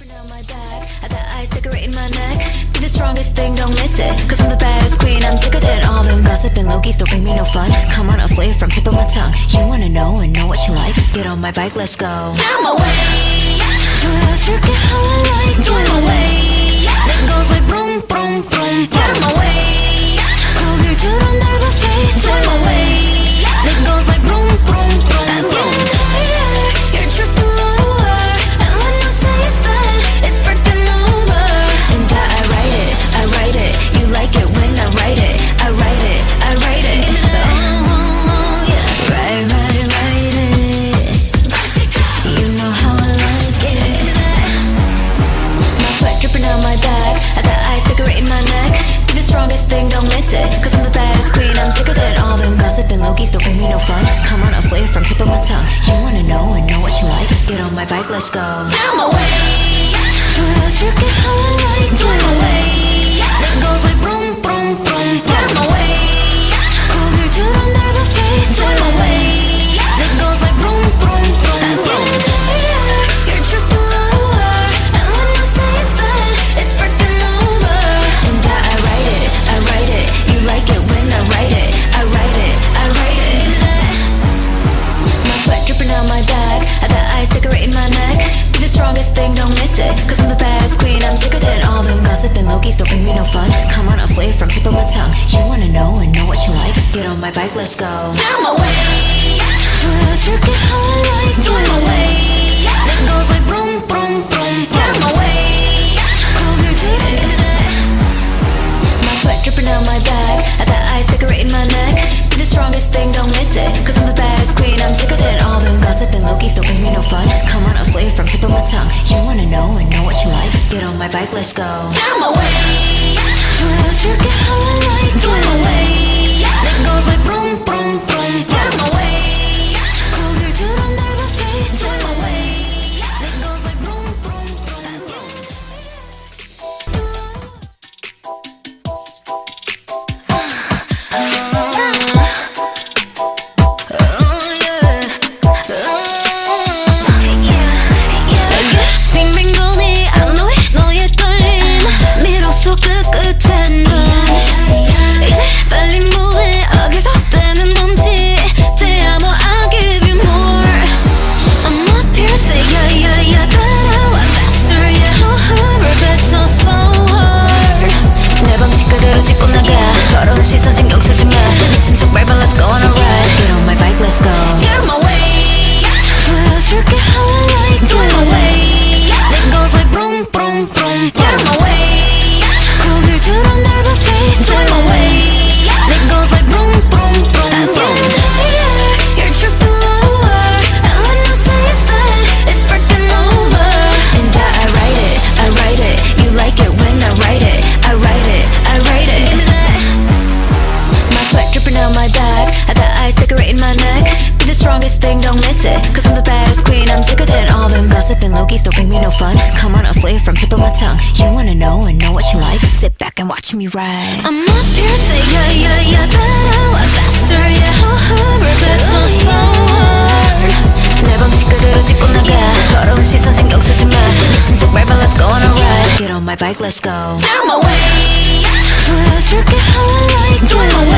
dripping down my back. I got ice decorating my neck. Be the strongest thing, don't miss it. Cause I'm the baddest queen, I'm sicker than all them gossip and Loki's don't bring me no fun. Come on, I'll slay from tip of my tongue. You wanna know and know what she likes? Get on my bike, let's go. Out my way. 보여줄게 how I like it. Out my way. That goes like boom, boom, boom. Get out my way. 고개를 들어 넓어 face. Out my way. That goes like boom, boom, boom. I'm getting higher, you're tripping lower. And when I say it's done, it's freaking over. And I write it. You like it when I write it. I write it. Oh, yeah. Write it. You know how I like it. My sweat dripping down my back. I got ice decorating my neck. Be the strongest thing, don't miss it. Cause I'm the baddest queen, I'm sicker than all them gossip and Loki's don't bring me no fun. Come on, I'll slay it from tip of my tongue. You wanna know and know what she likes? Get on my bike, let's go. Out my way. 보여줄게 how I like it. Out my way. That goes like boom, boom, boom. Get out my way. 고개를 들어 넓어 face. Out my way. That goes like boom, boom, boom. I'm getting higher, you're tripping lower. And when I say it's done, it's freaking over. And I write it. You like it when I write it. I write it. My sweat dripping down my back. I got ice decorating my neck. Be the strongest thing, don't miss it. Cause I'm the baddest queen, I'm sicker than all them gossip and Loki's don't bring me no fun. Come on, I'll slay it from tip of my tongue. You wanna know and know what she likes? Get on my bike, let's go. Out my way. 보여줄게 how I like it. Out my way. That goes like boom, boom, boom. Get out my way. 고개를 들어. My sweat dripping down my back. I got ice decorating my neck. Be the strongest thing, don't miss it. Cause I'm the baddest queen, I'm sicker than all them gossip and Loki's don't bring me no fun. Come on, I'll slay it from tip of my tongue. You wanna know and know what she likes? Get on my bike, let's go. Out my way. 보여줄게 how I like it. Out my way. That goes like boom, boom, boom. Get out my way. 고개를 들어 넓어 face. Out my way. That goes like boom, boom, boom. 빙빙 도니 안 너의 너의 떨림 미로소 끝끝엔 넌 이제 빨리 뭐해 계속되는 멈치 Damn, I'll give you more. I'm up here, say yeah 따라와 faster, yeah 호흡을 뱉어 so hard. 내 방식 그대로 짚고 나가 더러운 시선 신경 쓰지 마 미친 척 밟아 let's go on a ride. Get on my bike, let's go. Get on my way. 보여줄게 how I like it. Out my way. That goes like boom, boom, boom. Get out my way. 고개를 들어 넓어 face. Out my way. That goes like boom, boom, boom. I'm getting higher, you're tripping lower. And when I say it's done, it's freaking over. And I write it. You like it when I write it. I write it. My sweat dripping down my back. I got ice decorating my neck. Be the strongest thing, don't miss it. Cause I'm the baddest queen, I'm sicker than all them gossip and Loki's don't bring me no fun. Come on, I'll slay it from tip of my tongue. You wanna know and know what she likes? Sit back and watch me ride. I'm up here, say yeah 따라와 faster, yeah 호흡을 뱉어 so hard. 내 방식 그대로 짚고 나가 더러운 시선 신경 쓰지 마 미친 척 밟아 let's go on a ride. Get on my bike, let's go. Out my way. 보여줄게 how I like it. Out my way.